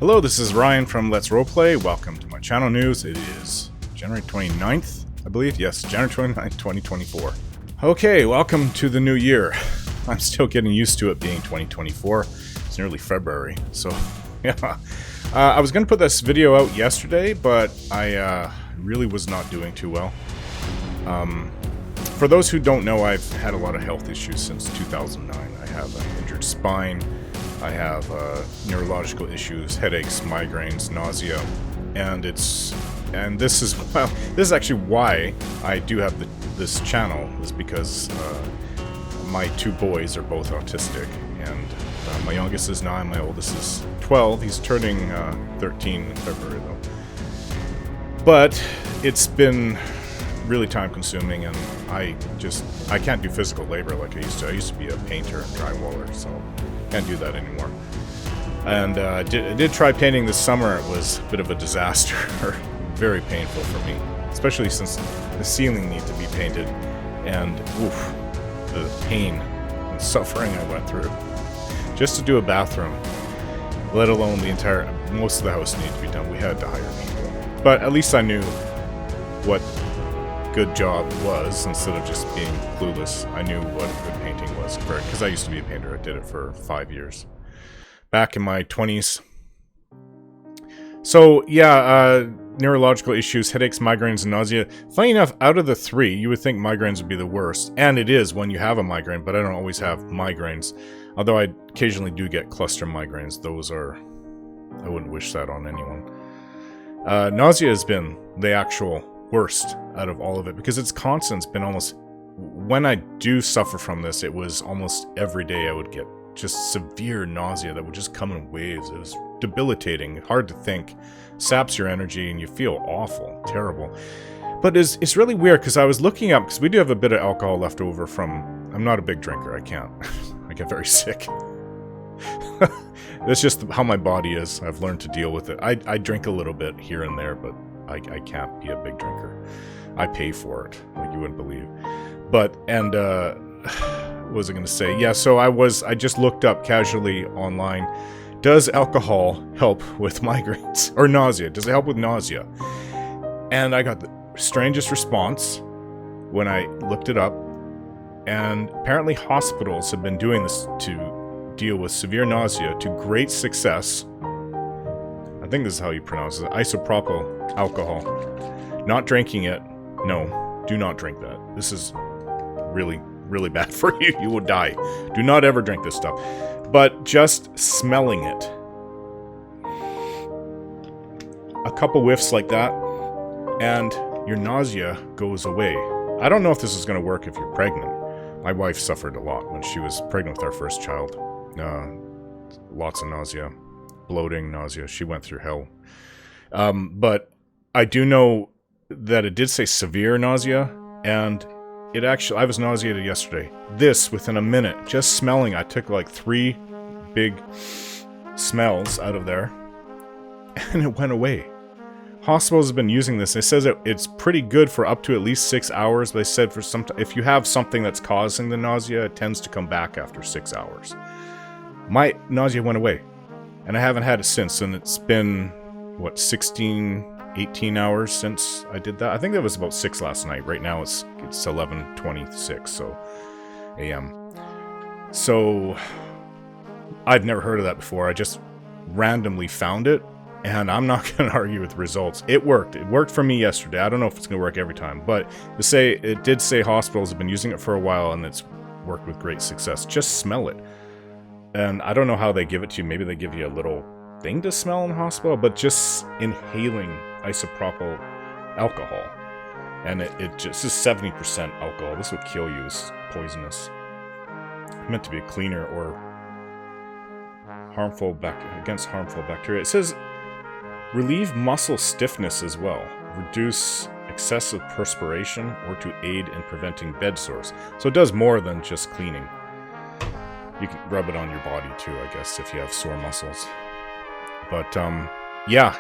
Hello, this is Ryan from Let's Roleplay. Welcome to my channel news. It is January 29th, I believe. Yes, January 29th, 2024. Okay, welcome to the new year. I'm still getting used to it being 2024. It's nearly February, so yeah. I was going to put this video out yesterday, but I really was not doing too well. For those who don't know, I've had a lot of health issues since 2009. I have an injured spine. I have neurological issues, headaches, migraines, nausea, and this is actually why I do have this channel, is because my two boys are both autistic, and my youngest is 9, my oldest is 12. He's turning 13 in February though. But it's been really time consuming, and I can't do physical labor like I used to. I used to be a painter and drywaller, so can't do that anymore. And I did try painting this summer. It was a bit of a disaster. Very painful for me, especially since the ceiling needs to be painted, and oof, the pain and suffering I went through just to do a bathroom, let alone most of the house needed to be done. We had to hire people, but at least I knew what good job was instead of just being clueless. I knew what good painting was, because I used to be a painter. I did it for 5 years back in my 20s. So yeah, neurological issues, headaches, migraines, and nausea. Funny enough, out of the three, you would think migraines would be the worst, and it is when you have a migraine, but I don't always have migraines, although I occasionally do get cluster migraines. Those are, I wouldn't wish that on anyone. Nausea has been the actual worst out of all of it, because it's constant. It's been almost, when I do suffer from this, it was almost every day I would get just severe nausea that would just come in waves. It was debilitating, hard to think, saps your energy, and you feel awful, terrible. But it's really weird, because I was looking up, because we do have a bit of alcohol left over from, I'm not a big drinker, I can't, I get very sick. That's just how my body is. I've learned to deal with it. I drink a little bit here and there, but I can't be a big drinker. I pay for it, like you wouldn't believe. But, and, what was I going to say? Yeah, so I just looked up casually online, does alcohol help with migraines? Or nausea? Does it help with nausea? And I got the strangest response when I looked it up. And apparently hospitals have been doing this to deal with severe nausea to great success. I think this is how you pronounce it. Isopropyl alcohol. Not drinking it. No, do not drink that. This is really, really bad for you. You will die. Do not ever drink this stuff. But just smelling it. A couple whiffs like that, and your nausea goes away. I don't know if this is going to work if you're pregnant. My wife suffered a lot when she was pregnant with our first child. Lots of nausea. Bloating, nausea. She went through hell. But I do know that it did say severe nausea, and it actually, I was nauseated yesterday. This, within a minute, just smelling, I took like 3 big smells out of there, and it went away. Hospitals have been using this. It says that it's pretty good for up to at least 6 hours. They said for if you have something that's causing the nausea, it tends to come back after 6 hours. My nausea went away, and I haven't had it since, and it's been, what, 18 hours since I did that. I think that was about 6 last night. Right now it's 11:26, so a.m. So I'd never heard of that before. I just randomly found it, and I'm not going to argue with the results. It worked. It worked for me yesterday. I don't know if it's going to work every time, but it did say hospitals have been using it for a while, and it's worked with great success. Just smell it. And I don't know how they give it to you. Maybe they give you a little thing to smell in the hospital, but just inhaling isopropyl alcohol, and it just is 70% alcohol. This would kill you. It's poisonous. It's meant to be a cleaner or against harmful bacteria. It says relieve muscle stiffness as well, reduce excessive perspiration, or to aid in preventing bed sores. So it does more than just cleaning. You can rub it on your body too, I guess, if you have sore muscles. But yeah,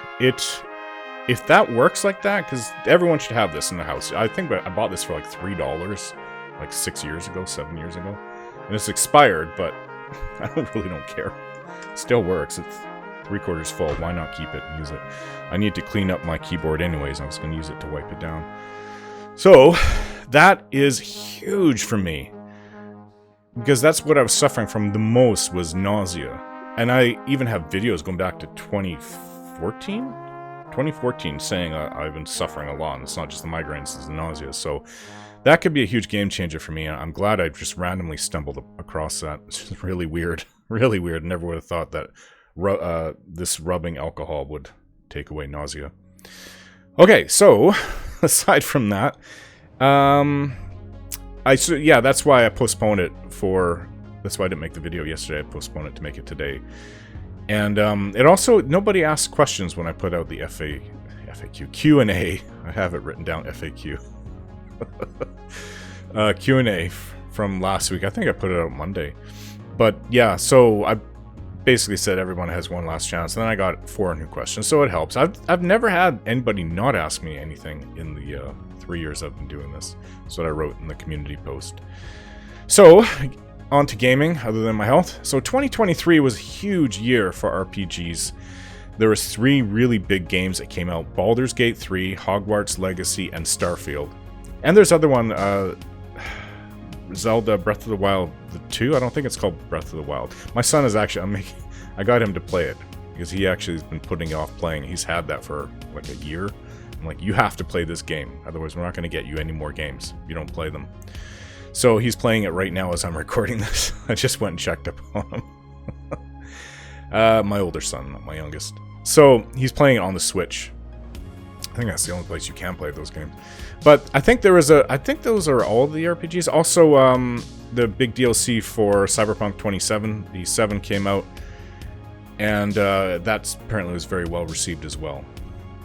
if that works like that, because everyone should have this in the house. I think I bought this for like $3, like 7 years ago, and it's expired, but I really don't care. It still works. recorder's full. Why not keep it and use it? I need to clean up my keyboard anyways. I was going to use it to wipe it down. So that is huge for me, because that's what I was suffering from the most, was nausea. And I even have videos going back to 2014 saying I've been suffering a lot, and it's not just the migraines, it's the nausea. So that could be a huge game changer for me. I'm glad I just randomly stumbled across that. It's just really weird. Really weird. Never would have thought that this rubbing alcohol would take away nausea. Okay, so aside from that, that's why I postponed it for. That's why I didn't make the video yesterday. I postponed it to make it today. And it also, nobody asked questions when I put out the FAQ Q&A. I have it written down, FAQ. Q&A from last week. I think I put it out Monday. But yeah, so I basically said everyone has one last chance, and then I got 4 new questions, so it helps. I've never had anybody not ask me anything in the 3 years I've been doing this. That's what I wrote in the community post. So on to gaming, other than my health. So 2023 was a huge year for RPGs. There was 3 really big games that came out: Baldur's Gate 3, Hogwarts Legacy, and Starfield. And there's other one, Zelda Breath of the Wild 2. I don't think it's called Breath of the Wild. My son is actually, I got him to play it because he actually has been putting off playing. He's had that for like a year. I'm like, you have to play this game, otherwise we're not going to get you any more games if you don't play them. So he's playing it right now as I'm recording this. I just went and checked up on him. My older son, not my youngest. So he's playing it on the Switch. I think that's the only place you can play those games. But I think those are all the RPGs. Also, the big DLC for Cyberpunk 27, the 7 came out, and that apparently was very well received as well.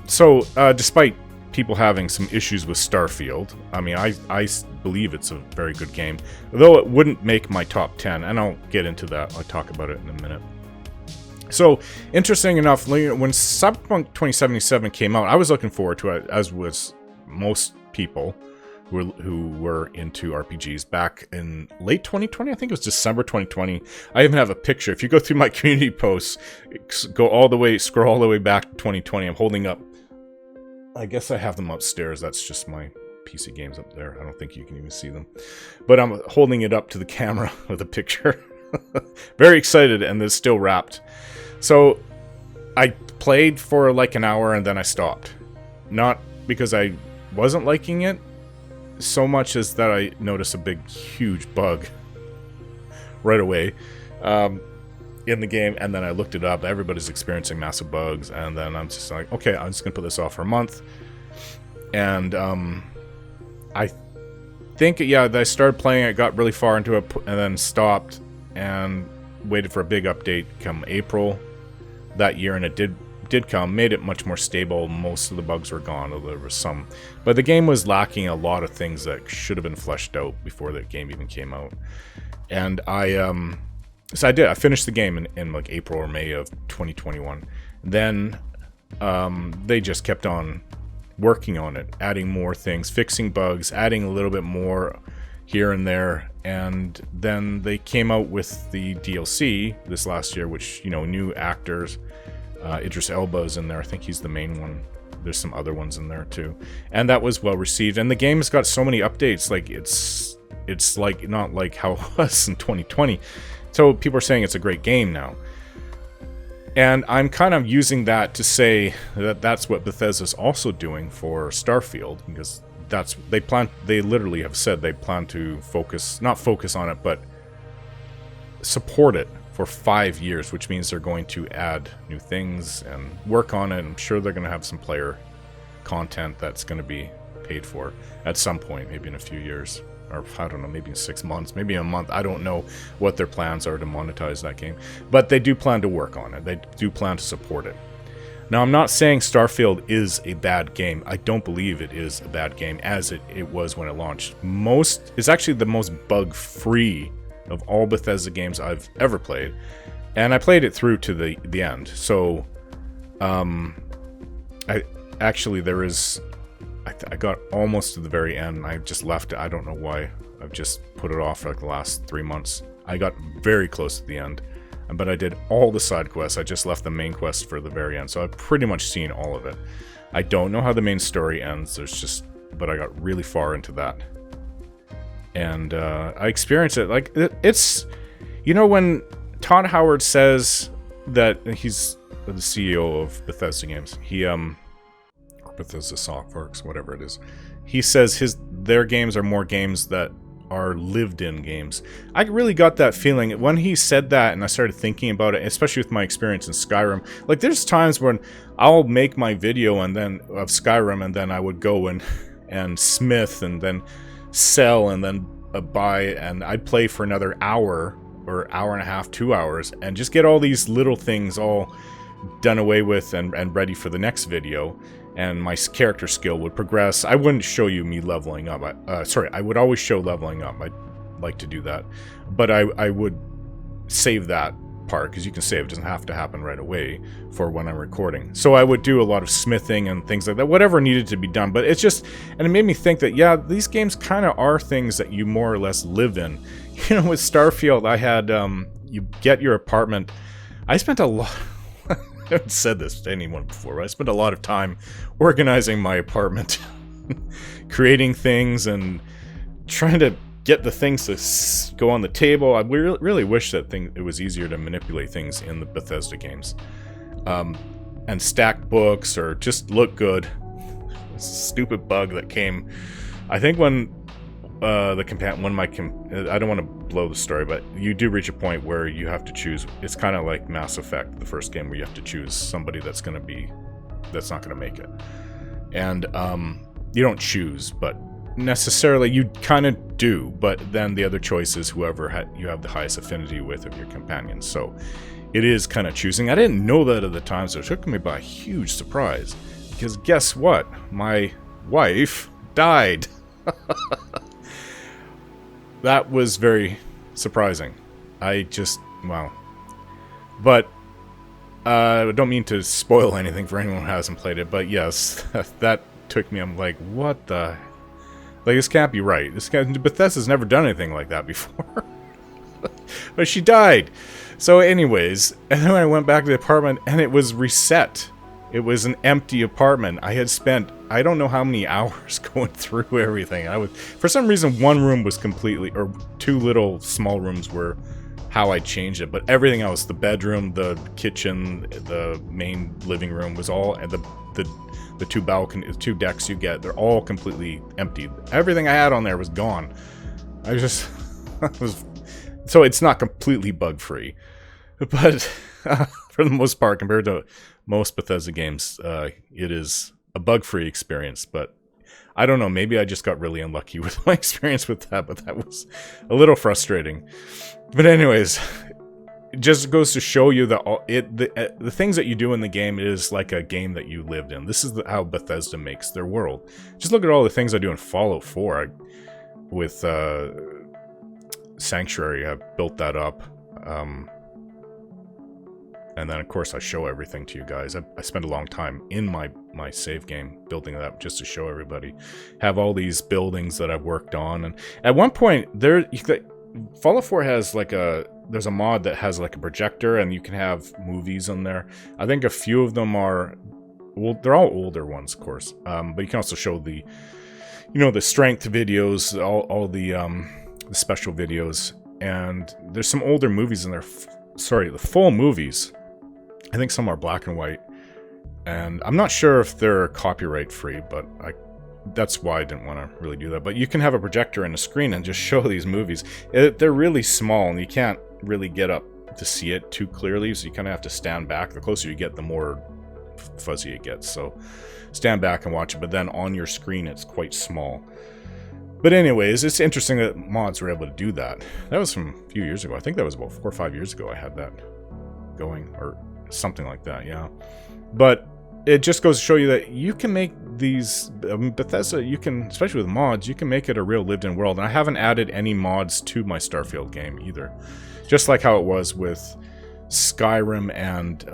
So, despite people having some issues with Starfield, I mean, I believe it's a very good game, though it wouldn't make my top 10, and I'll get into that. I'll talk about it in a minute. So, interesting enough, when Cyberpunk 2077 came out, I was looking forward to it, as was most people who were into RPGs back in late 2020. I think it was December 2020. I even have a picture. If you go through my community posts, scroll all the way back to 2020. I'm holding up. I guess I have them upstairs. That's just my PC games up there. I don't think you can even see them. But I'm holding it up to the camera with a picture. Very excited, and it's still wrapped. So I played for like an hour and then I stopped. Not because I wasn't liking it so much as that I noticed a big, huge bug right away in the game, and then I looked it up. Everybody's experiencing massive bugs, and then I'm just like, okay, I'm just gonna put this off for a month. And I think, yeah, I started playing it, got really far into it, and then stopped and waited for a big update come April that year, and it did come, made it much more stable. Most of the bugs were gone, although there was some. But the game was lacking a lot of things that should have been fleshed out before the game even came out. And so I did. I finished the game in like April or May of 2021. Then they just kept on working on it, adding more things, fixing bugs, adding a little bit more here and there. And then they came out with the DLC this last year, which, you know, new actors. Idris Elba is in there. I think he's the main one. There's some other ones in there too, and that was well received. And the game's got so many updates. Like it's like not like how it was in 2020. So people are saying it's a great game now, and I'm kind of using that to say that that's what Bethesda's also doing for Starfield, because they literally have said they plan to not focus on it, but support it for 5 years, which means they're going to add new things and work on it. I'm sure they're going to have some player content that's going to be paid for at some point, maybe in a few years, or I don't know, maybe in 6 months, maybe a month. I don't know what their plans are to monetize that game, but they do plan to work on it. They do plan to support it. Now, I'm not saying Starfield is a bad game. I don't believe it is a bad game as it was when it launched. It's actually the most bug-free of all Bethesda games I've ever played, and I played it through to the end. So, I got almost to the very end, and I just left it. I don't know why. I've just put it off for like the last 3 months. I got very close to the end. but I did all the side quests. I just left the main quest for the very end, so I've pretty much seen all of it. I don't know how the main story ends, but I got really far into that. And I experienced it, like, it's, you know, when Todd Howard says that he's the CEO of Bethesda Games, or Bethesda Softworks, whatever it is, he says their games are more games that are lived-in games. I really got that feeling when he said that, and I started thinking about it, especially with my experience in Skyrim. Like, there's times when I'll make my video of Skyrim, and then I would go and smith, and then sell, and then buy, and I'd play for another hour, or hour and a half, 2 hours, and just get all these little things all done away with and ready for the next video. And my character skill would progress. I wouldn't show you me leveling up. I would always show leveling up. I'd like to do that. But I would save that part, because you can save. It doesn't have to happen right away for when I'm recording. So I would do a lot of smithing and things like that, whatever needed to be done. But it's just, and it made me think that, yeah, these games kind of are things that you more or less live in. You know, with Starfield, I had, you get your apartment. I spent a lot... I haven't said this to anyone before, but I spent a lot of time organizing my apartment, creating things, and trying to get the things to go on the table. I really wish that it was easier to manipulate things in the Bethesda games, and stack books or just look good. Stupid bug that came, I think, when I don't want to blow the story, but you do reach a point where you have to choose. It's kind of like Mass Effect, the first game, where you have to choose somebody that's not going to make it. And you don't choose, but necessarily you kind of do, but then the other choice is whoever you have the highest affinity with of your companions. So it is kind of choosing. I didn't know that at the time, so it took me by a huge surprise, because guess what? My wife died. That was very surprising. Wow. But I don't mean to spoil anything for anyone who hasn't played it, but yes, that took me. I'm like, what the? Like, this can't be right. Bethesda's never done anything like that before. But she died. So anyways, and then I went back to the apartment, and it was reset. It was an empty apartment. I had spent, I don't know how many hours going through everything. For some reason, one room was completely, or two little small rooms were how I changed it. But everything else, the bedroom, the kitchen, the main living room, was all, and the two balcony, two decks you get, they're all completely empty. Everything I had on there was gone. So it's not completely bug-free. But for the most part, compared to most Bethesda games, it is a bug-free experience. But I don't know, maybe I just got really unlucky with my experience with that, but that was a little frustrating. But anyways, it just goes to show you that the things that you do in the game is like a game that you lived in. This is how Bethesda makes their world. Just look at all the things I do in Fallout 4. With Sanctuary, I've built that up. And then, of course, I show everything to you guys. I spent a long time in my save game building that up just to show everybody. Have all these buildings that I've worked on. And at one point, Fallout 4 has there's a mod that has like a projector, and you can have movies on there. I think a few of them are, well, they're all older ones, of course. But you can also show the strength videos, all the special videos. And there's some older movies in there. The full movies. I think some are black and white, and I'm not sure if they're copyright free, but that's why I didn't want to really do that. But you can have a projector and a screen and just show these movies. They're really small, and you can't really get up to see it too clearly, so you kind of have to stand back. The closer you get, the more fuzzy it gets, so stand back and watch it, but then on your screen it's quite small. But anyways, it's interesting that mods were able to do that. That was from a few years ago. I think that was about 4 or 5 years ago I had that going, or something like that, yeah. But it just goes to show you that you can make these, Bethesda, you can, especially with mods, you can make it a real lived-in world. And I haven't added any mods to my Starfield game either. Just like how it was with Skyrim and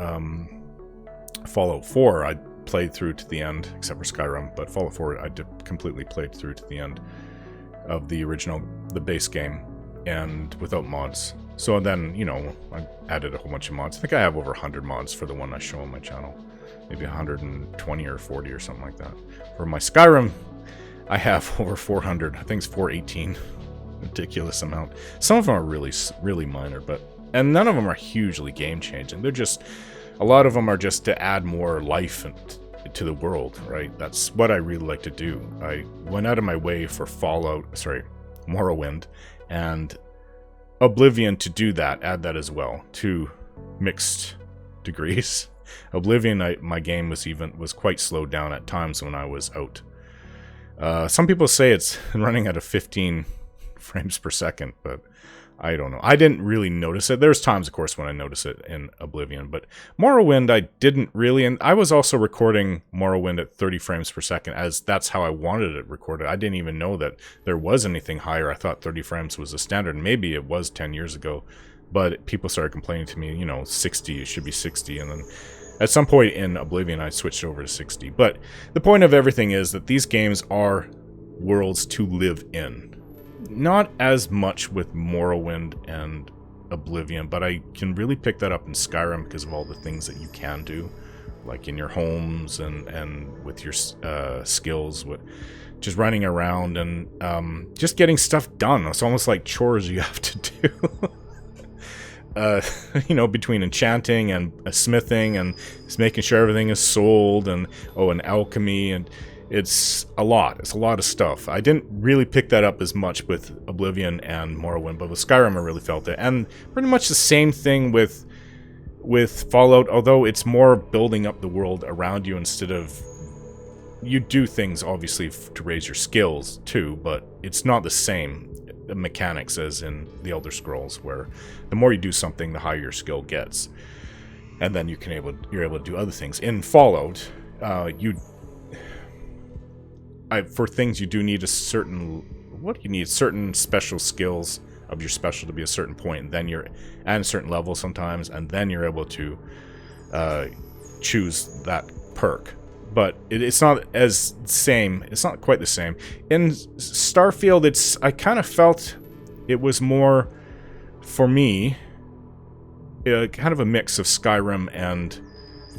Fallout 4, I played through to the end, except for Skyrim, but Fallout 4 I completely played through to the end of the original, the base game, and without mods. So then, you know, I added a whole bunch of mods. I think I have over 100 mods for the one I show on my channel. Maybe 120 or 40 or something like that. For my Skyrim, I have over 400. I think it's 418. Ridiculous amount. Some of them are really minor, and none of them are hugely game-changing. They're just, a lot of them are just to add more life to the world, right? That's what I really like to do. I went out of my way for Morrowind and Oblivion to do that, add that as well, to mixed degrees. Oblivion, my game was quite slowed down at times when I was out. Some people say it's running at a 15 frames per second, but I don't know. I didn't really notice it. There's times, of course, when I notice it in Oblivion, but Morrowind I didn't really, and I was also recording Morrowind at 30 frames per second, as that's how I wanted it recorded. I didn't even know that there was anything higher. I thought 30 frames was the standard. Maybe it was 10 years ago, but people started complaining to me, you know, 60, it should be 60, and then at some point in Oblivion I switched over to 60. But the point of everything is that these games are worlds to live in. Not as much with Morrowind and Oblivion, but I can really pick that up in Skyrim because of all the things that you can do, like in your homes and with your skills, with just running around and just getting stuff done. It's almost like chores you have to do. You know, between enchanting and smithing and just making sure everything is sold, and alchemy, and it's a lot of stuff. I didn't really pick that up as much with Oblivion and Morrowind, but with Skyrim I really felt it. And pretty much the same thing with Fallout, although it's more building up the world around you instead of... You do things, obviously, to raise your skills, too, but it's not the same mechanics as in the Elder Scrolls, where the more you do something, the higher your skill gets. And then you're able to do other things. In Fallout, for things you do need certain special skills of your special to be a certain point, and then you're at a certain level sometimes, and then you're able to choose that perk. But it's not as same. It's not quite the same. In Starfield, I kind of felt it was more, for me, kind of a mix of Skyrim and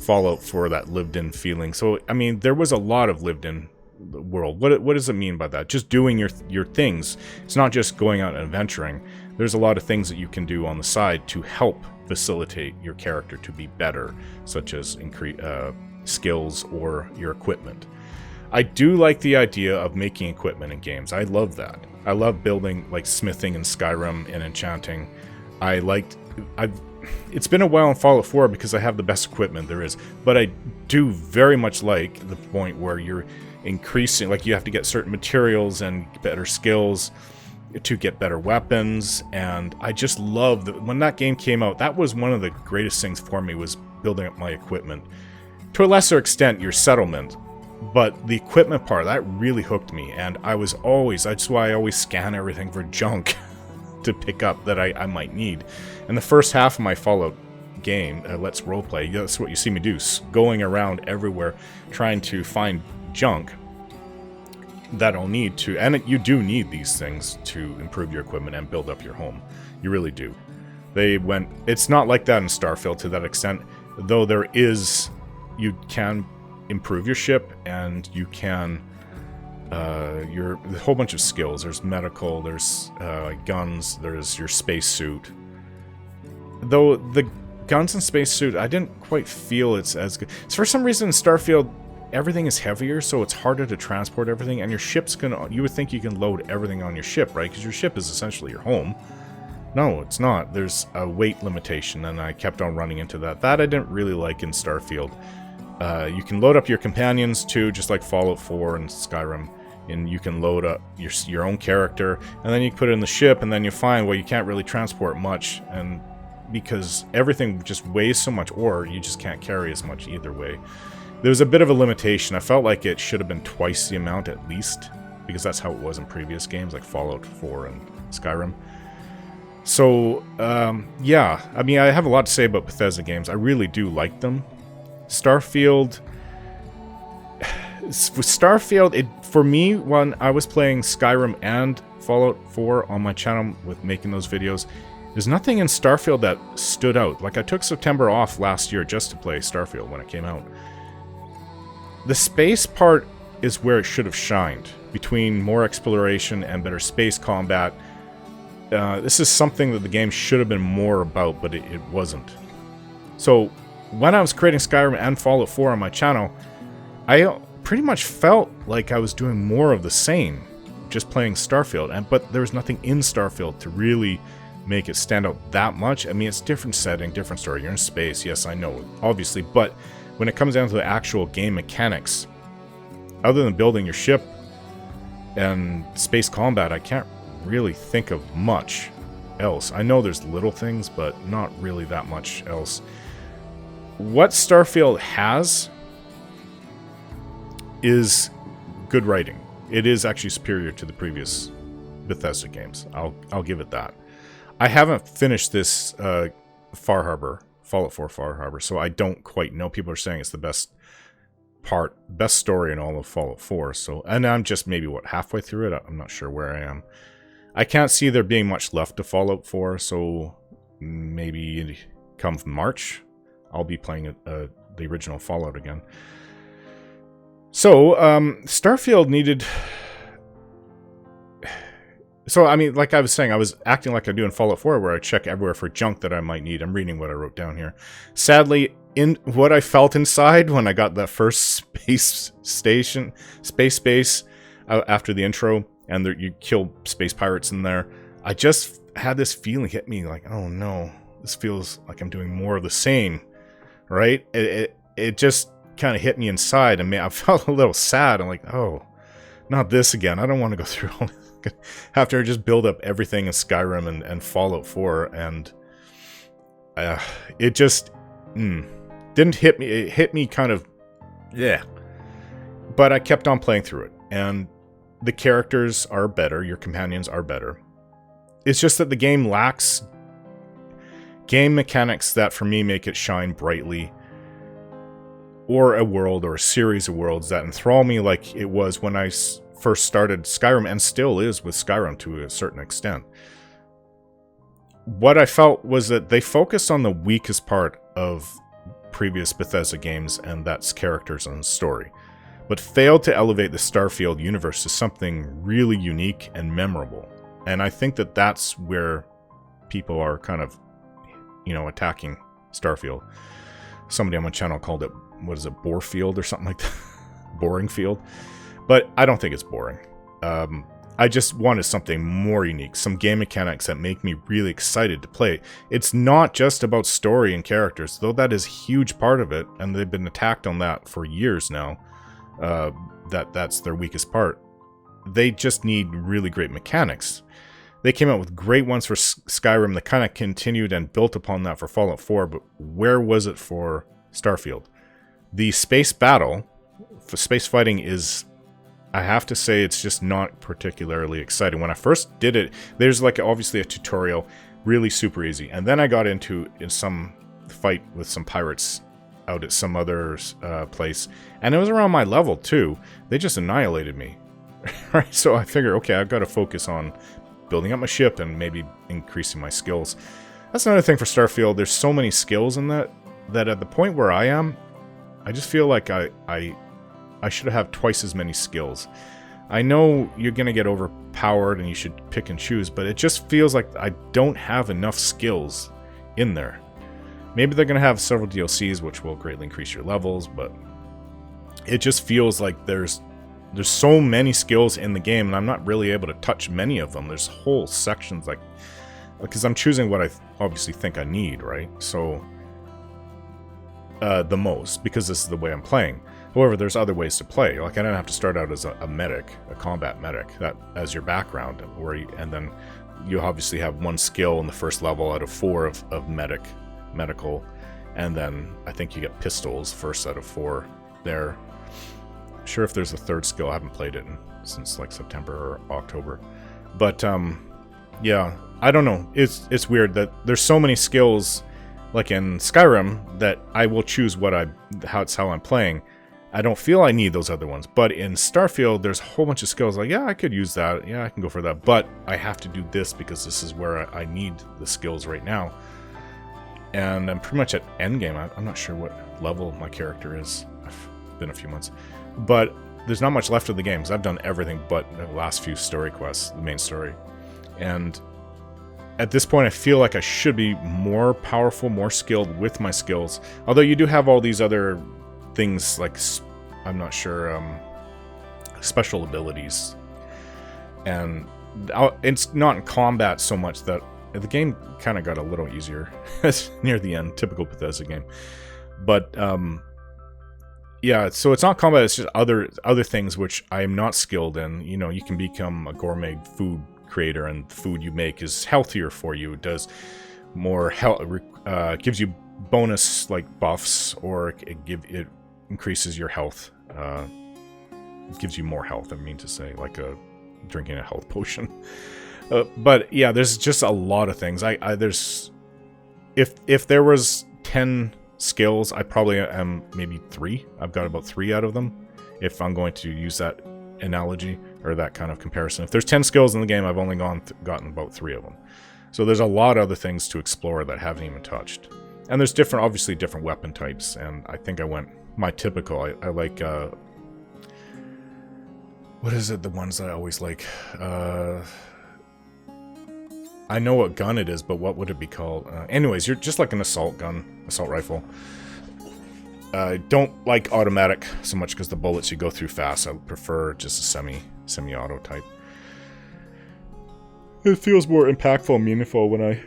Fallout for that lived-in feeling. So, I mean, there was a lot of lived-in world. What does it mean by that? Just doing your things. It's not just going out and adventuring. There's a lot of things that you can do on the side to help facilitate your character to be better, such as increase skills or your equipment. I do like the idea of making equipment in games. I love that. I love building, like smithing in Skyrim and enchanting. It's been a while in Fallout 4 because I have the best equipment there is, but I do very much like the point where you're increasing, like you have to get certain materials and better skills to get better weapons. And I just love that when that game came out, that was one of the greatest things for me, was building up my equipment. To a lesser extent, your settlement, but the equipment part, that really hooked me. And that's why I always scan everything for junk to pick up that I might need. And the first half of my Fallout game, Let's Roleplay, that's what you see me do, going around everywhere trying to find junk that I'll need to, and you do need these things to improve your equipment and build up your home. You really do. It's not like that in Starfield to that extent, though you can improve your ship, and you can, a whole bunch of skills. There's medical, there's guns, there's your spacesuit. Though the guns and spacesuit, I didn't quite feel it's as good. So for some reason in Starfield, everything is heavier, so it's harder to transport everything, and your ship's you would think you can load everything on your ship, right? Because your ship is essentially your home. No, it's not. There's a weight limitation, and I kept on running into that. That I didn't really like in Starfield. You can load up your companions too, just like Fallout 4 and Skyrim, and you can load up your own character, and then you put it in the ship, and then you find, well, you can't really transport much, and because everything just weighs so much, or you just can't carry as much either way. There was a bit of a limitation. I felt like it should have been twice the amount at least, because that's how it was in previous games like Fallout 4 and Skyrim. So, yeah, I mean, I have a lot to say about Bethesda games. I really do like them. Starfield, for me, when I was playing Skyrim and Fallout 4 on my channel with making those videos, There's nothing in Starfield that stood out. Like, I took September off last year just to play Starfield when it came out. The space part is where it should have shined, between more exploration and better space combat. This is something that the game should have been more about, but it wasn't. So, when I was creating Skyrim and Fallout 4 on my channel, I pretty much felt like I was doing more of the same, just playing Starfield, but there was nothing in Starfield to really make it stand out that much. I mean, it's different setting, different story. You're in space, yes, I know, obviously, but when it comes down to the actual game mechanics, other than building your ship and space combat, I can't really think of much else. I know there's little things, but not really that much else. What Starfield has is good writing. It is actually superior to the previous Bethesda games. I'll give it that. I haven't finished this Fallout 4 Far Harbor, so I don't quite know. People are saying it's the best story in all of Fallout 4. So, and I'm just maybe halfway through it. I'm not sure where I am. I can't see there being much left to Fallout 4, so maybe come March, I'll be playing the original Fallout again. So, Starfield needed... So, I mean, like I was saying, I was acting like I do in Fallout 4, where I check everywhere for junk that I might need. I'm reading what I wrote down here. Sadly, in what I felt inside when I got that first space base after the intro, and you kill space pirates in there, I just had this feeling hit me like, oh no, this feels like I'm doing more of the same, right? It just kind of hit me inside, and I felt a little sad. I'm like, oh, not this again. I don't want to go through all this. After I just build up everything in Skyrim and Fallout 4, and it just didn't hit me. It hit me kind of, yeah. But I kept on playing through it, and the characters are better. Your companions are better. It's just that the game lacks game mechanics that, for me, make it shine brightly, or a world or a series of worlds that enthrall me like it was when I first started Skyrim, and still is with Skyrim to a certain extent. What I felt was that they focused on the weakest part of previous Bethesda games, and that's characters and story, but failed to elevate the Starfield universe to something really unique and memorable. And I think that that's where people are kind of, attacking Starfield. Somebody on my channel called it, what is it, Borefield or something like that? Boring Field. But I don't think it's boring. I just wanted something more unique, some game mechanics that make me really excited to play. It's not just about story and characters, though that is a huge part of it, and they've been attacked on that for years now. That's their weakest part. They just need really great mechanics. They came out with great ones for Skyrim that kind of continued and built upon that for Fallout 4, but where was it for Starfield? The space battle, for space fighting, is... I have to say, it's just not particularly exciting. When I first did it, there's like obviously a tutorial, really super easy. And then I got into some fight with some pirates out at some other place. And it was around my level too. They just annihilated me. Right? So I figured, okay, I've got to focus on building up my ship and maybe increasing my skills. That's another thing for Starfield. There's so many skills in that at the point where I am, I just feel like I should have twice as many skills. I know you're going to get overpowered and you should pick and choose, but it just feels like I don't have enough skills in there. Maybe they're going to have several DLCs which will greatly increase your levels, but it just feels like there's so many skills in the game, and I'm not really able to touch many of them. There's whole sections, like, because I'm choosing what I obviously think I need, right? So, the most, because this is the way I'm playing. However, there's other ways to play. Like, I don't have to start out as a medic, a combat medic, that as your background, and then you obviously have one skill in the first level out of 4 of medical, and then I think you get pistols first out of 4 there. Sure, if there's a third skill, I haven't played it since like September or October, but yeah, I don't know. It's weird that there's so many skills, like in Skyrim, that I will choose how I'm playing. I don't feel I need those other ones. But in Starfield, there's a whole bunch of skills like, yeah, I could use that. Yeah, I can go for that. But I have to do this because this is where I need the skills right now. And I'm pretty much at endgame. I'm not sure what level my character is. It's been a few months. But there's not much left of the game, because I've done everything but the last few story quests, the main story. And at this point, I feel like I should be more powerful, more skilled with my skills. Although you do have all these other things, like, I'm not sure, special abilities. And it's not in combat so much that the game kind of got a little easier near the end, typical Bethesda game. But, yeah, so it's not combat, it's just other things which I am not skilled in. You know, you can become a gourmet food creator, and the food you make is healthier for you. It does more health, gives you bonus like buffs, or it increases your health. It gives you more health, I mean to say, like drinking a health potion. But yeah, there's just a lot of things. There's if there was 10 skills, I probably am maybe 3. I've got about 3 out of them, if I'm going to use that analogy or that kind of comparison. If there's 10 skills in the game, I've only gotten about 3 of them. So there's a lot of other things to explore that I haven't even touched. And there's obviously different weapon types, and I think I went my typical. I like what is it? The ones that I always like. I know what gun it is, but what would it be called? Anyways, you're just like an assault gun, assault rifle. I don't like automatic so much because the bullets you go through fast. I prefer just a semi-auto type. It feels more impactful and meaningful when I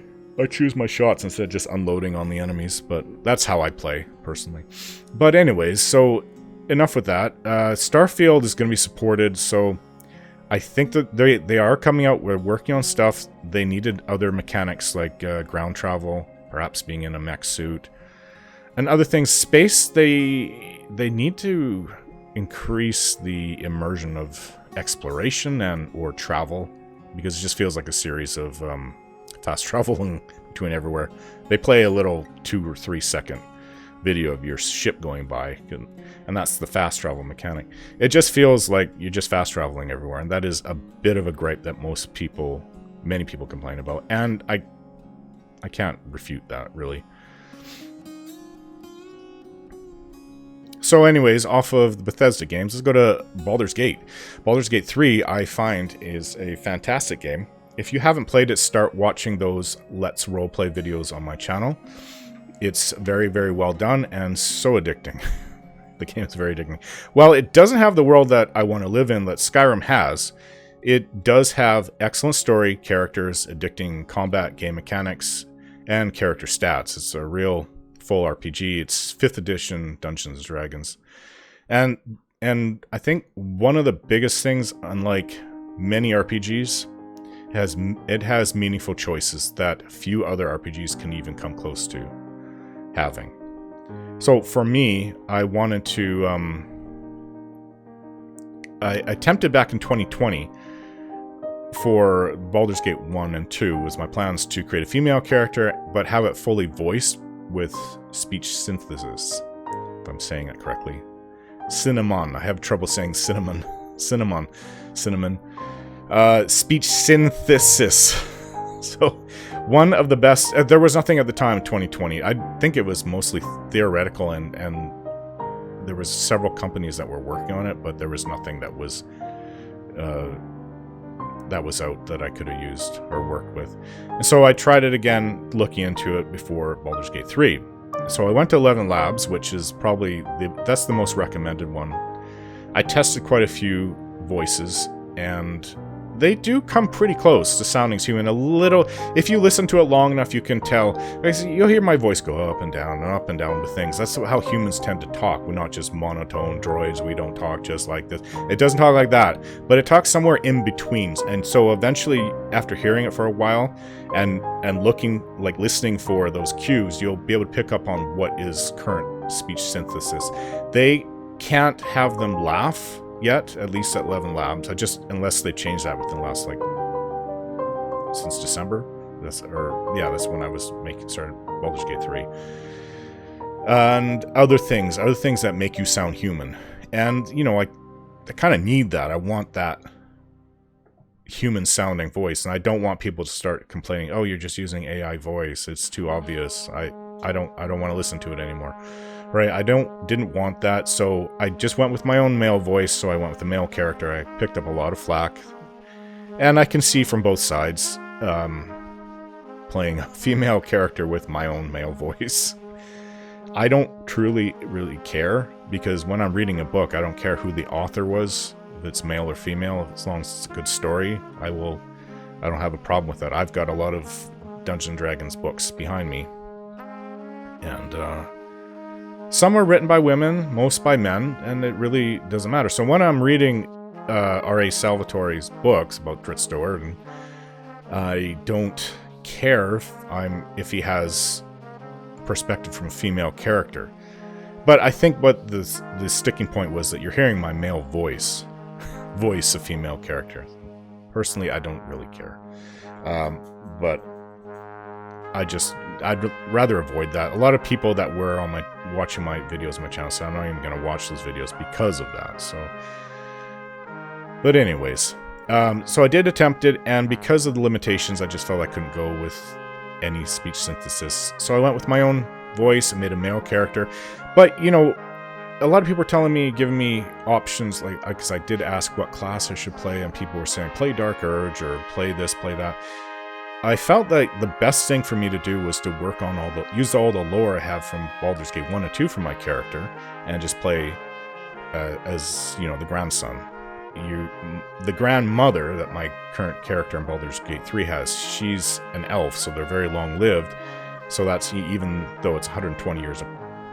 choose my shots instead of just unloading on the enemies, but that's how I play, personally. But anyways, so enough with that. Starfield is going to be supported, so I think that they are coming out. We're working on stuff. They needed other mechanics like ground travel, perhaps being in a mech suit, and other things. Space, they need to increase the immersion of exploration or travel, because it just feels like a series of fast traveling between everywhere. They play a little 2 or 3 second video of your ship going by, and that's the fast travel mechanic. It just feels like you're just fast traveling everywhere, and that is a bit of a gripe that many people complain about, and I can't refute that, really. So anyways, off of the Bethesda games, let's go to Baldur's Gate. Baldur's Gate 3, I find, is a fantastic game. If you haven't played it, start watching those Let's Roleplay videos on my channel. It's very, very well done and so addicting. The game is very addicting. While it doesn't have the world that I want to live in that Skyrim has, it does have excellent story, characters, addicting combat, game mechanics, and character stats. It's a real full RPG. It's 5th edition Dungeons and Dragons. And I think one of the biggest things, unlike many RPGs, it has meaningful choices that few other RPGs can even come close to having. So for me, I wanted to I attempted back in 2020 for Baldur's Gate 1 and 2 was my plans to create a female character but have it fully voiced with speech synthesis, if I'm saying it correctly. Cinnamon. I have trouble saying cinnamon. Cinnamon. Speech synthesis. So one of the best, there was nothing at the time in 2020. I think it was mostly theoretical, and there was several companies that were working on it, but there was nothing that was out that I could have used or worked with. And so I tried it again, looking into it before Baldur's Gate 3. So I went to 11 Labs, which is probably that's the most recommended one. I tested quite a few voices, and they do come pretty close to sounding human. A little, if you listen to it long enough, you can tell. You'll hear my voice go up and down with things. That's how humans tend to talk. We're not just monotone droids. We don't talk just like this. It doesn't talk like that, but it talks somewhere in between. And so eventually, after hearing it for a while and listening for those cues, you'll be able to pick up on what is current speech synthesis. They can't have them laugh yet, at least at 11 Labs. Unless they change that within the last, since December. That's when I was started Baldur's Gate 3. And other things that make you sound human. And, you know, I kind of need that. I want that human sounding voice, and I don't want people to start complaining, oh, you're just using AI voice, it's too obvious. I don't want to listen to it anymore. Right? I didn't want that, so I just went with my own male voice, so I went with the male character. I picked up a lot of flack. And I can see from both sides, playing a female character with my own male voice. I don't truly really care, because when I'm reading a book, I don't care who the author was, if it's male or female, as long as it's a good story, I don't have a problem with that. I've got a lot of Dungeons & Dragons books behind me. And some are written by women, most by men, and it really doesn't matter. So when I'm reading R.A. Salvatore's books about Drizzt Do'Urden, I don't care if he has perspective from a female character. But I think what the sticking point was that you're hearing my male voice a female character. Personally, I don't really care. But I'd rather avoid that. A lot of people that were watching my videos on my channel said I'm not even going to watch those videos because of that. So, but anyways, so I did attempt it, and because of the limitations, I just felt I couldn't go with any speech synthesis. So I went with my own voice and made a male character. But, you know, a lot of people were giving me options, like, because I did ask what class I should play, and people were saying, play Dark Urge, or play this, play that. I felt like the best thing for me to do was to work on use all the lore I have from Baldur's Gate 1 and 2 for my character, and just play as, you know, the grandson. The grandmother that my current character in Baldur's Gate 3 has, she's an elf, so they're very long-lived. So that's, even though it's 120 years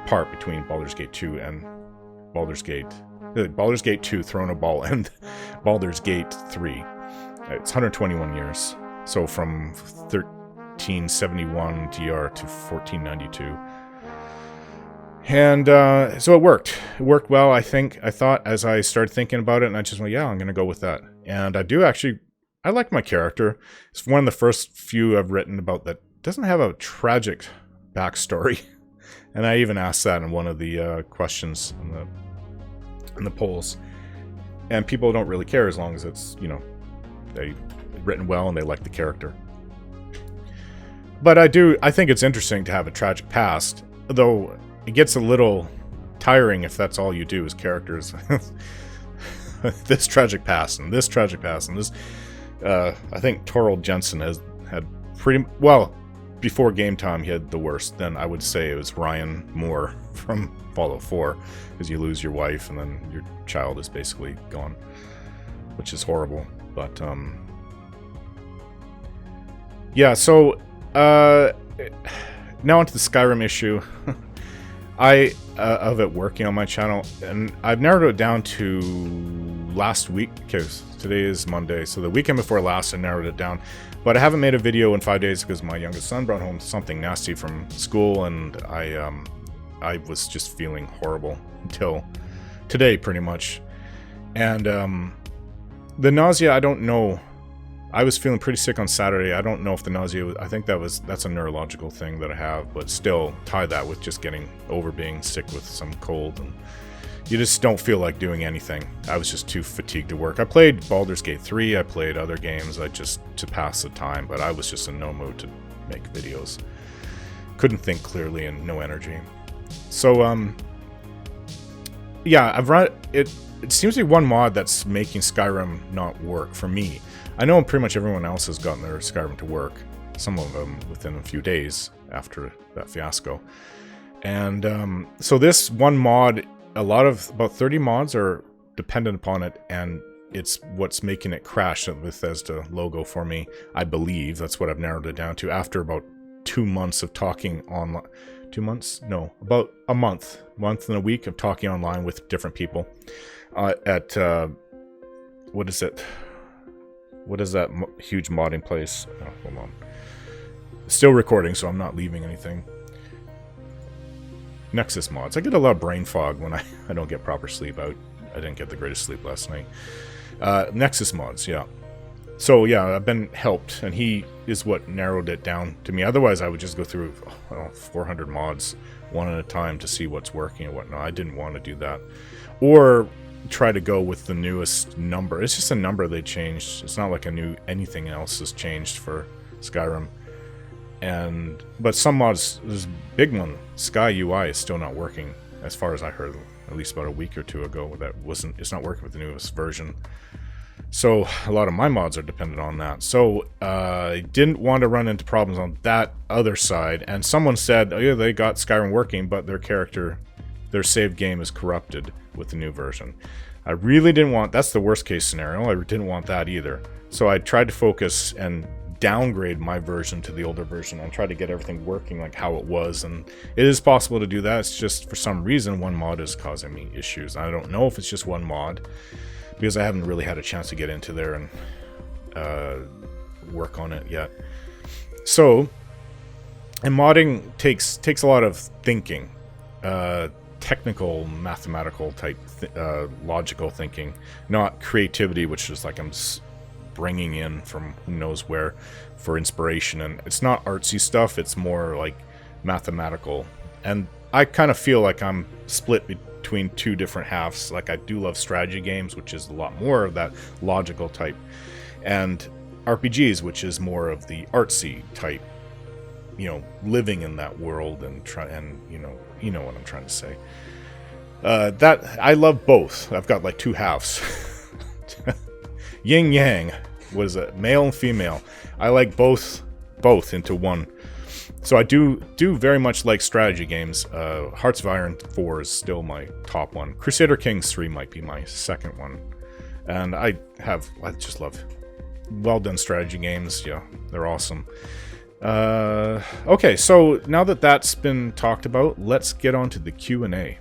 apart between Baldur's Gate 2 and Baldur's Gate 2, Throne of Ball, and Baldur's Gate 3. It's 121 years. So from 1371 DR to 1492. And so it worked. It worked well, I thought, as I started thinking about it, and I just went, yeah, I'm going to go with that. And I like my character. It's one of the first few I've written about that doesn't have a tragic backstory. And I even asked that in one of the questions in the polls. And people don't really care as long as it's, you know, they've written well and they like the character. But I think it's interesting to have a tragic past, though it gets a little tiring if that's all you do is characters. This tragic past and this tragic past and this. I think Torald Jensen had pretty well. Before game time, he had the worst. Then I would say it was Ryan Moore from Fallout 4, because you lose your wife and then your child is basically gone, which is horrible. But yeah. So now onto the Skyrim issue. Of it working on my channel, and I've narrowed it down to last week, because today is Monday, so the weekend before last I narrowed it down. But I haven't made a video in 5 days because my youngest son brought home something nasty from school, and I was just feeling horrible until today, pretty much. And the nausea, I don't know. I was feeling pretty sick on Saturday. I don't know if the nausea, I think that's a neurological thing that I have, but still tie that with just getting over being sick with some cold, and you just don't feel like doing anything. I was just too fatigued to work. I played Baldur's Gate 3, I played other games, to pass the time, but I was just in no mood to make videos. Couldn't think clearly and no energy. So, yeah, I've run it. It seems to be one mod that's making Skyrim not work for me. I know pretty much everyone else has gotten their Skyrim to work, some of them within a few days after that fiasco. And so this one mod, about 30 mods are dependent upon it, and it's what's making it crash, the Bethesda logo for me, I believe. That's what I've narrowed it down to after about 2 months of talking online. 2 months? No, about a month and a week of talking online with different people at, what is it? What is that huge modding place? Oh, hold on. Still recording, so I'm not leaving anything. Nexus mods. I get a lot of brain fog when I don't get proper sleep. I didn't get the greatest sleep last night. Nexus mods, yeah. So yeah, I've been helped, and he is what narrowed it down to me. Otherwise, I would just go through 400 mods one at a time to see what's working and whatnot. I didn't want to do that. or try to go with the newest number. It's just a number they changed. It's not like anything else has changed for Skyrim. But some mods, this big one, Sky UI, is still not working, as far as I heard, at least about a week or two ago. It's not working with the newest version. So a lot of my mods are dependent on that. So I didn't want to run into problems on that other side. And someone said, oh yeah, they got Skyrim working, but their saved game is corrupted with the new version. I really didn't want, that's the worst case scenario. I didn't want that either. So I tried to focus and downgrade my version to the older version and try to get everything working like how it was. And it is possible to do that. It's just for some reason one mod is causing me issues. I don't know if it's just one mod, because I haven't really had a chance to get into there and work on it yet. So, and modding takes a lot of thinking, technical, mathematical type, logical thinking, not creativity, which is like I'm bringing in from who knows where for inspiration. And it's not artsy stuff, it's more like mathematical. And I kind of feel like I'm split between two different halves. Like, I do love strategy games, which is a lot more of that logical type, and RPGs, which is more of the artsy type, living in that world and you know what I'm trying to say. That I love both. I've got like two halves. Yin yang, was it male and female? I like both into one. So I do very much like strategy games. Hearts of Iron 4 is still my top one. Crusader Kings 3 might be my second one. And I just love well done strategy games. Yeah, they're awesome. Okay, so now that that's been talked about, let's get on to the Q&A.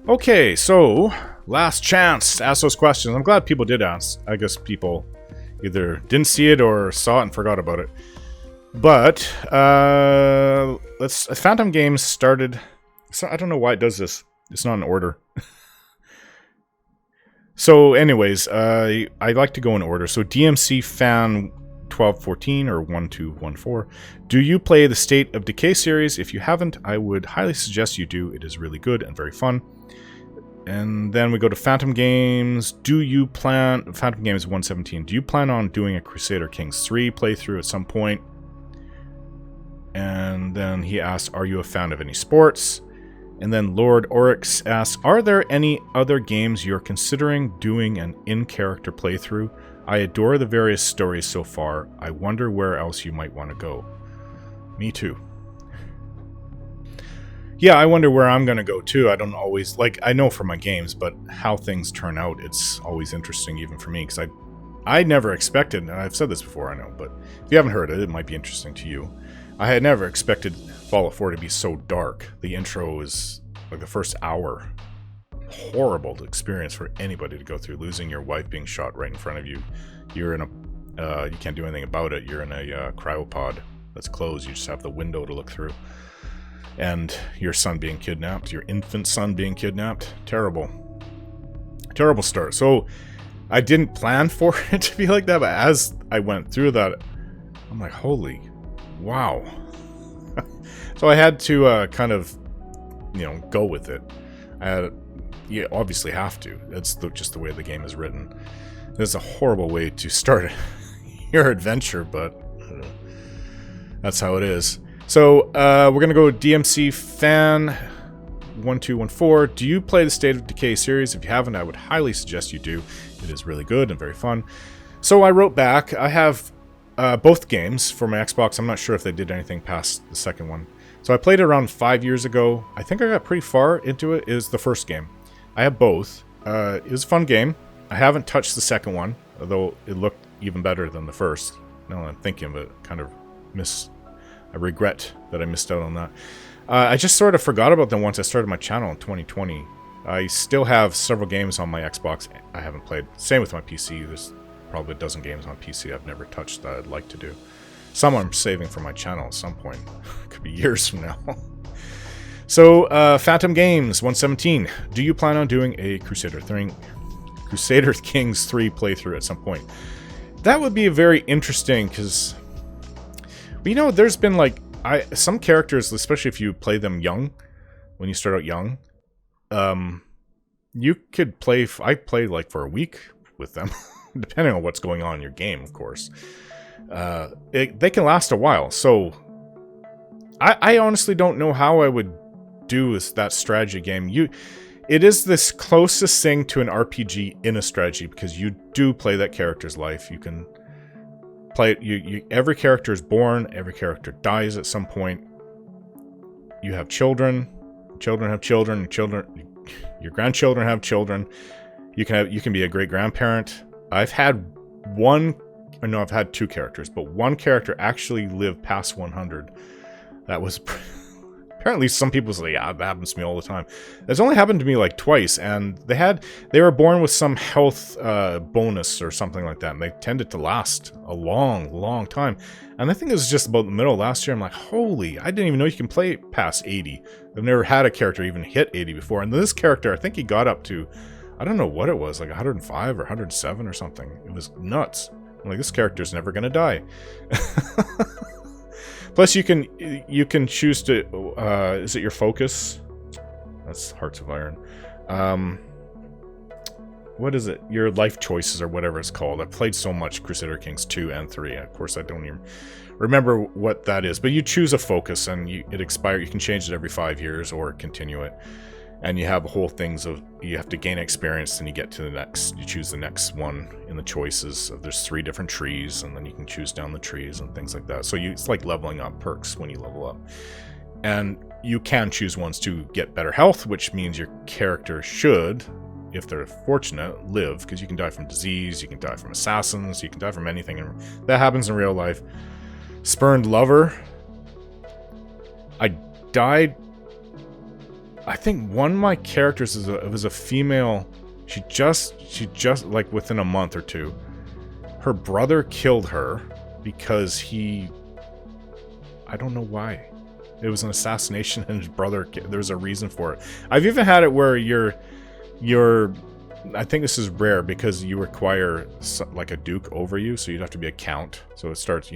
Okay, so last chance to ask those questions. I'm glad people did ask. I guess people either didn't see it or saw it and forgot about it. But Phantom Games started. So I don't know why it does this. It's not in order. So, anyways, I like to go in order. So DMC Fan 1214 or 1214. Do you play the State of Decay series? If you haven't, I would highly suggest you do. It is really good and very fun. And then we go to Phantom Games. Phantom Games 117. Do you plan on doing a Crusader Kings 3 playthrough at some point? And then he asks, are you a fan of any sports? And then Lord Oryx asks, are there any other games you're considering doing an in-character playthrough? I adore the various stories so far. I wonder where else you might want to go. Me too. Yeah, I wonder where I'm going to go too. I don't always, I know for my games, but how things turn out, it's always interesting even for me, because I never expected, and I've said this before, I know, but if you haven't heard it, it might be interesting to you. I had never expected Fallout 4 to be so dark. The intro is, like the first hour, horrible experience for anybody to go through. Losing your wife, being shot right in front of you. You're in you can't do anything about it. You're in a cryopod that's closed. You just have the window to look through. And your son being kidnapped, your infant son being kidnapped. Terrible. Terrible start. So I didn't plan for it to be like that, but as I went through that, I'm like, holy wow. So I had to kind of, go with it. You obviously have to. That's just the way the game is written. It's a horrible way to start your adventure, but that's how it is. So we're going to go DMC Fan 1214. Do you play the State of Decay series? If you haven't, I would highly suggest you do. It is really good and very fun. So I wrote back. I have both games for my Xbox. I'm not sure if they did anything past the second one. So I played it around 5 years ago. I think I got pretty far into it. It is the first game. I have both. It was a fun game. I haven't touched the second one, although it looked even better than the first. Now I'm thinking of it, I regret that I missed out on that. I just sort of forgot about them once I started my channel in 2020. I still have several games on my Xbox I haven't played. Same with my PC. There's probably a dozen games on PC I've never touched that I'd like to do. Some I'm saving for my channel at some point. Could be years from now. So, Phantom Games 117. Do you plan on doing a Crusader Kings 3 playthrough at some point? That would be very interesting, because there's been some characters, especially if you play them young, when you start out young, you could play, I play like for a week with them, depending on what's going on in your game, of course. They can last a while, so I honestly don't know how I would do that strategy game. It is this closest thing to an RPG in a strategy, because you do play that character's life. You can play it. Every character is born. Every character dies at some point. You have children. Children have children. Your grandchildren have children. You can be a great grandparent. I've had two characters, but one character actually lived past 100. That was apparently some people say, yeah, that happens to me all the time. It's only happened to me like twice, and they were born with some health bonus or something like that, and they tended to last a long time. And I think it was just about the middle of last year. I'm like, holy, I didn't even know you can play past 80. I've never had a character even hit 80 before. And this character, I think he got up to, I don't know what it was, like 105 or 107 or something. It was nuts. I'm like, this character's never gonna die. Plus, you can choose to. Is it your focus? That's Hearts of Iron. What is it? Your life choices or whatever it's called. I've played so much Crusader Kings 2 and 3. Of course, I don't even remember what that is. But you choose a focus, and it expires. You can change it every 5 years or continue it. And you have whole things of, you have to gain experience, and you get to the next, you choose the next one in the choices. There's 3 different trees, and then you can choose down the trees and things like that. So it's like leveling up, perks when you level up. And you can choose ones to get better health, which means your character should, if they're fortunate, live, because you can die from disease, you can die from assassins, you can die from anything, and that happens in real life. Spurned lover. I died. I think one of my characters was a female. She just like within a month or two, her brother killed her because I don't know why. It was an assassination, and his brother, there's a reason for it. I've even had it where I think this is rare because you require like a duke over you, so you'd have to be a count. So it starts,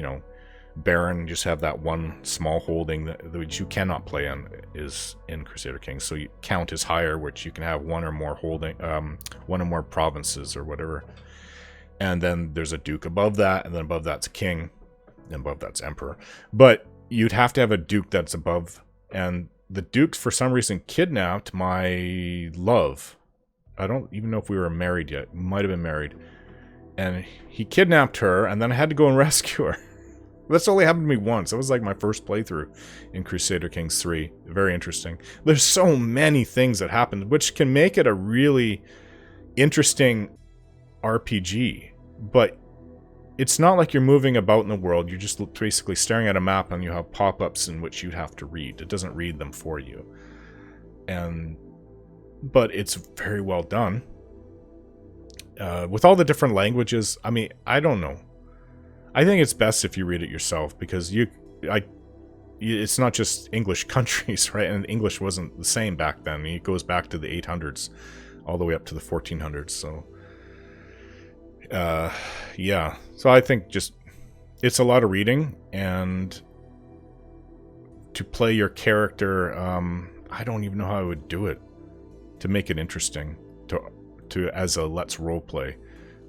Baron, you just have that one small holding which you cannot play on is in Crusader Kings. So count is higher, which you can have one or more provinces or whatever. And then there's a duke above that, and then above that's a king, and above that's emperor. But you'd have to have a duke that's above, and the duke for some reason kidnapped my love. I don't even know if we were married yet. Might have been married. And he kidnapped her, and then I had to go and rescue her. That's only happened to me once. That was like my first playthrough in Crusader Kings 3. Very interesting. There's so many things that happen, which can make it a really interesting RPG. But it's not like you're moving about in the world. You're just basically staring at a map, and you have pop-ups in which you have to read. It doesn't read them for you. But it's very well done. With all the different languages, I mean, I don't know. I think it's best if you read it yourself, because it's not just English countries, right? And English wasn't the same back then. It goes back to the 800s, all the way up to the 1400s. So, yeah. So I think it's a lot of reading, and to play your character, I don't even know how I would do it to make it interesting to as a let's roleplay.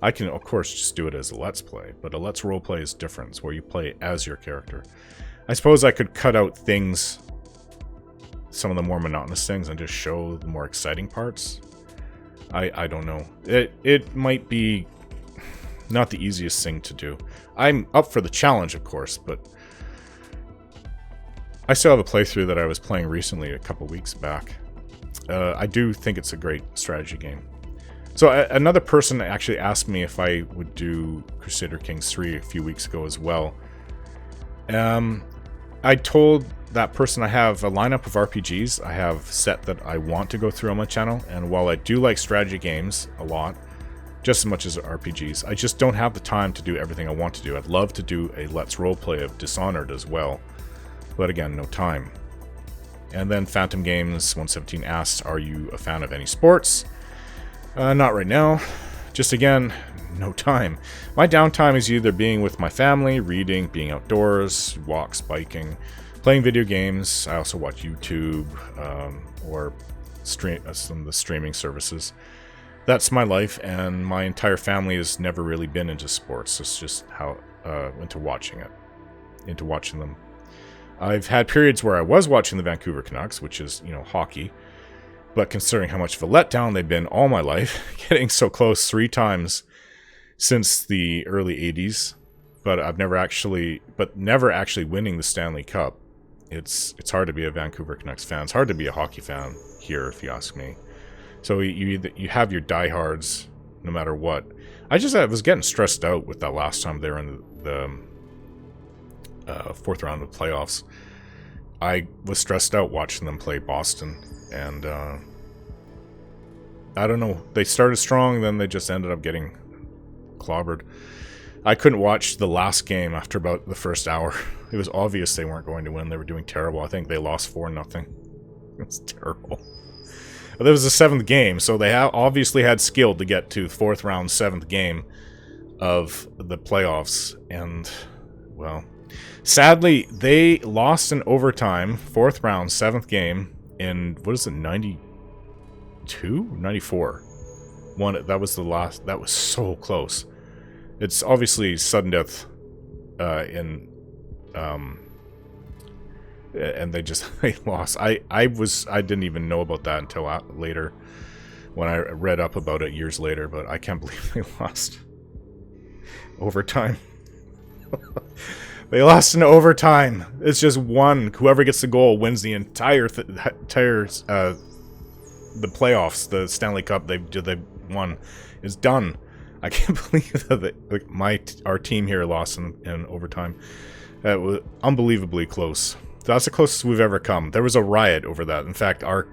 I can, of course, just do it as a let's play, but a let's roleplay is different. It's where you play as your character. I suppose I could cut out things, some of the more monotonous things, and just show the more exciting parts. I don't know. It might be not the easiest thing to do. I'm up for the challenge, of course, but I still have a playthrough that I was playing recently, a couple weeks back. I do think it's a great strategy game. So another person actually asked me if I would do Crusader Kings 3 a few weeks ago as well. I told that person I have a lineup of RPGs I have set that I want to go through on my channel, and while I do like strategy games a lot, just as much as RPGs, I just don't have the time to do everything I want to do. I'd love to do a Let's Roleplay of Dishonored as well, but again, no time. And then Phantom Games 117 asks, are you a fan of any sports? Not right now. Just again, no time. My downtime is either being with my family, reading, being outdoors, walks, biking, playing video games. I also watch YouTube, or some of the streaming services. That's my life, and my entire family has never really been into sports. It's just how into watching them. I've had periods where I was watching the Vancouver Canucks, which is, hockey. But considering how much of a letdown they've been all my life, getting so close 3 times since the early 80s, but never actually winning the Stanley Cup. It's hard to be a Vancouver Canucks fan. It's hard to be a hockey fan here, if you ask me. So you have your diehards no matter what. I was getting stressed out with that last time they were in the fourth round of the playoffs. I was stressed out watching them play Boston, and I don't know. They started strong, then they just ended up getting clobbered. I couldn't watch the last game after about the first hour. It was obvious they weren't going to win. They were doing terrible. I think they lost 4-0. It's terrible. There was the 7th game, so they obviously had skill to get to the 4th round, 7th game of the playoffs. And, well, sadly, they lost in overtime, 4th round, 7th game in, 92? 94. That was the last. That was so close. It's obviously sudden death and they lost. I didn't even know about that until later when I read up about it years later, but I can't believe they lost overtime. They lost in overtime. It's just one. Whoever gets the goal wins the entire the playoffs, the Stanley Cup they won. It's done. I can't believe that our team here lost in overtime. That was unbelievably close. That's the closest we've ever come. There was a riot over that. In fact, our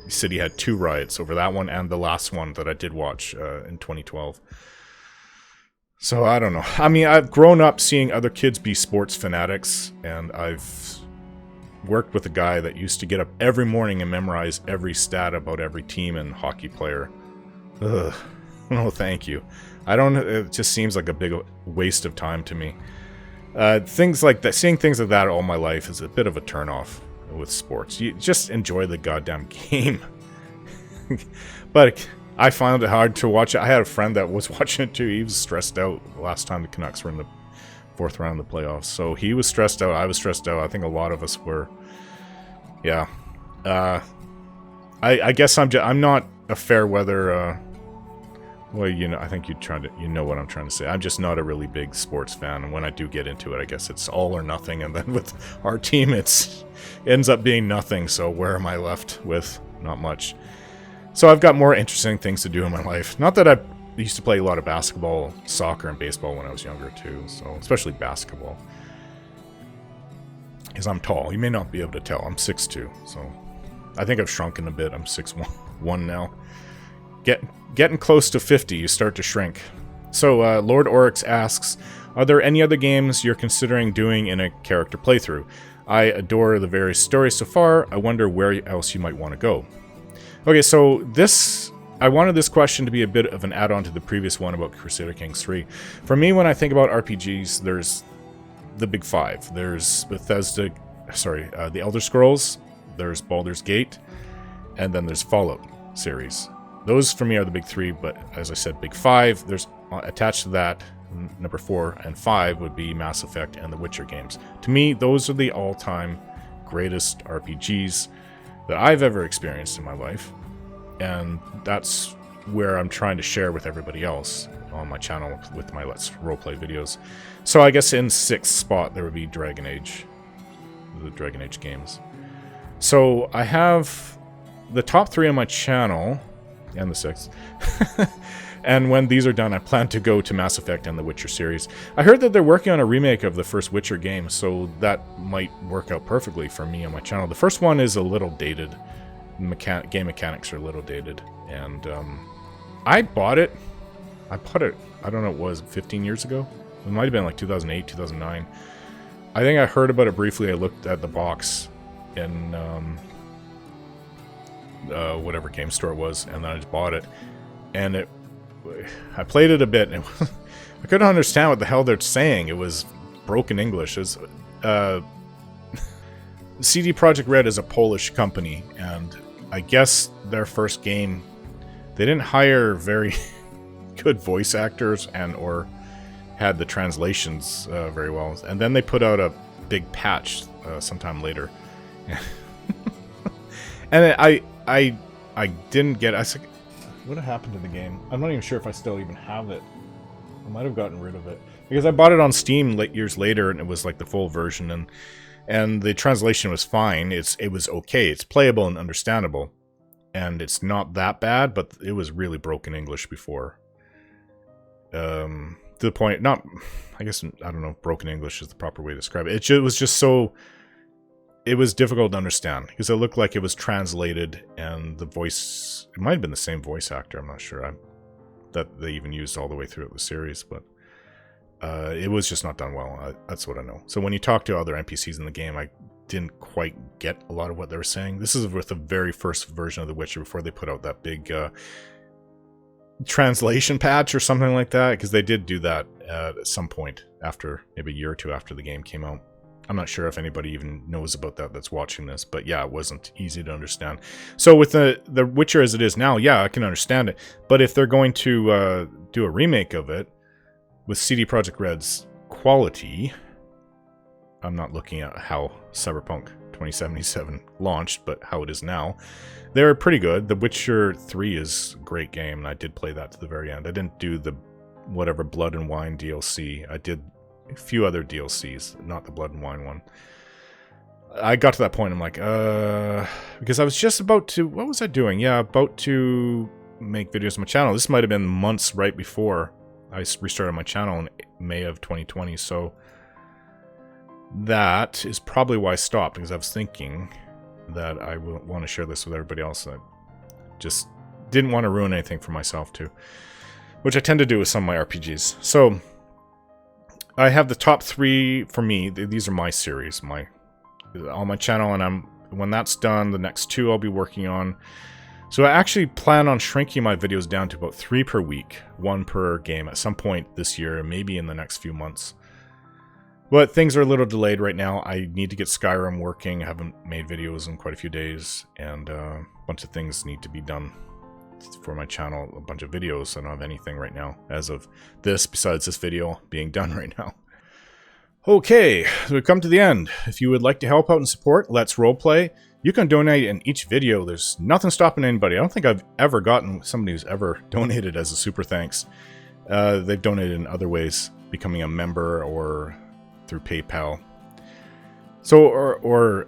city had 2 riots over that one and the last one that I did watch in 2012. So I don't know. I mean, I've grown up seeing other kids be sports fanatics, and I've worked with a guy that used to get up every morning and memorize every stat about every team and hockey player. Ugh. No, thank you. It just seems like a big waste of time to me. Things like that, seeing things like that all my life is a bit of a turnoff with sports. You just enjoy the goddamn game. But I found it hard to watch it. I had a friend that was watching it too. He was stressed out last time the Canucks were in the 4th round of the playoffs. So he was stressed out. I was stressed out. I think a lot of us were. Yeah. I guess I'm not a fair weather. Well, I think you know what I'm trying to say. I'm just not a really big sports fan, and when I do get into it, I guess it's all or nothing, and then with our team, it ends up being nothing, so where am I left with? Not much. So I've got more interesting things to do in my life. Not that I used to play a lot of basketball, soccer, and baseball when I was younger, too, so especially basketball. Because I'm tall. You may not be able to tell. I'm 6'2", so I think I've shrunken a bit. I'm 6'1" now. Getting close to 50, you start to shrink. So, Lord Oryx asks, are there any other games you're considering doing in a character playthrough? I adore the various stories so far. I wonder where else you might want to go. Okay, so I wanted this question to be a bit of an add-on to the previous one about Crusader Kings 3. For me, when I think about RPGs, there's the big 5. There's The Elder Scrolls, there's Baldur's Gate, and then there's Fallout series. Those, for me, are the big 3, but as I said, big 5. There's attached to that, number 4 and 5 would be Mass Effect and the Witcher games. To me, those are the all-time greatest RPGs that I've ever experienced in my life, and that's where I'm trying to share with everybody else on my channel with my Let's Roleplay videos. So I guess in 6th spot, there would be Dragon Age, the Dragon Age games. So I have the top 3 on my channel, and the 6th. And when these are done, I plan to go to Mass Effect and the Witcher series. I heard that they're working on a remake of the first Witcher game, so that might work out perfectly for me on my channel. The first one is a little dated. Game mechanics are a little dated. And I bought it, I don't know, it was 15 years ago? It might have been like 2008, 2009. I think I heard about it briefly. I looked at the box in whatever game store it was, and then I just bought it. And I played it a bit, and I couldn't understand what the hell they're saying. It was broken English. CD Projekt Red is a Polish company, and I guess their first game, they didn't hire very good voice actors and or had the translations very well. And then they put out a big patch sometime later. And I didn't get... I was like, what happened to the game? I'm not even sure if I still even have it. I might have gotten rid of it. Because I bought it on Steam years later, and it was like the full version, and the translation was fine. It was okay. It's playable and understandable. And it's not that bad, but it was really broken English before. To the point, not... I guess, I don't know if broken English is the proper way to describe it. It was just so... It was difficult to understand because it looked like it was translated, and the voice, it might have been the same voice actor, I'm not sure, that they even used all the way through the series, but it was just not done well. That's what I know. So when you talk to other NPCs in the game, I didn't quite get a lot of what they were saying. This is with the very first version of The Witcher before they put out that big translation patch or something like that, because they did do that at some point after, maybe a year or two after the game came out. I'm not sure if anybody even knows about that that's watching this, but yeah, it wasn't easy to understand. So with the Witcher as it is now, yeah, I can understand it. But if they're going to do a remake of it with CD Projekt Red's quality, I'm not looking at how Cyberpunk 2077 launched, but how it is now, they're pretty good. The Witcher 3 is a great game, and I did play that to the very end. I didn't do the whatever Blood and Wine DLC. I did a few other DLCs, not the Blood and Wine one. I got to that point, I'm like, because I was just about to, what was I doing? Yeah, about to make videos on my channel. This might have been months right before I restarted my channel in May of 2020, so that is probably why I stopped, because I was thinking that I will want to share this with everybody else. I just didn't want to ruin anything for myself too, which I tend to do with some of my RPGs. So I have the top 3 for me. These are my series, on my channel, and when that's done, the next 2 I'll be working on. So I actually plan on shrinking my videos down to about 3 per week, 1 per game at some point this year, maybe in the next few months. But things are a little delayed right now. I need to get Skyrim working. I haven't made videos in quite a few days, and a bunch of things need to be done for my channel, a bunch of videos. I don't have anything right now as of this, besides this video being done right now. Okay, so we've come to the end. If you would like to help out and support Let's Roleplay, you can donate in each video. There's nothing stopping anybody. I don't think I've ever gotten somebody who's ever donated as a super thanks. They've donated in other ways, becoming a member or through PayPal. So, or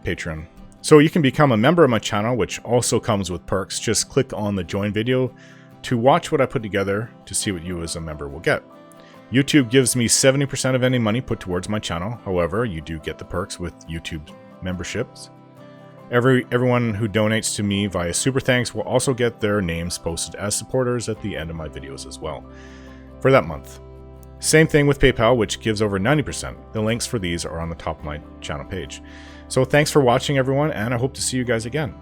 Patreon. So you can become a member of my channel, which also comes with perks. Just click on the join video to watch what I put together to see what you as a member will get. YouTube gives me 70% of any money put towards my channel. However, you do get the perks with YouTube memberships. Everyone who donates to me via Super Thanks will also get their names posted as supporters at the end of my videos as well for that month. Same thing with PayPal, which gives over 90%. The links for these are on the top of my channel page. So thanks for watching, everyone, and I hope to see you guys again.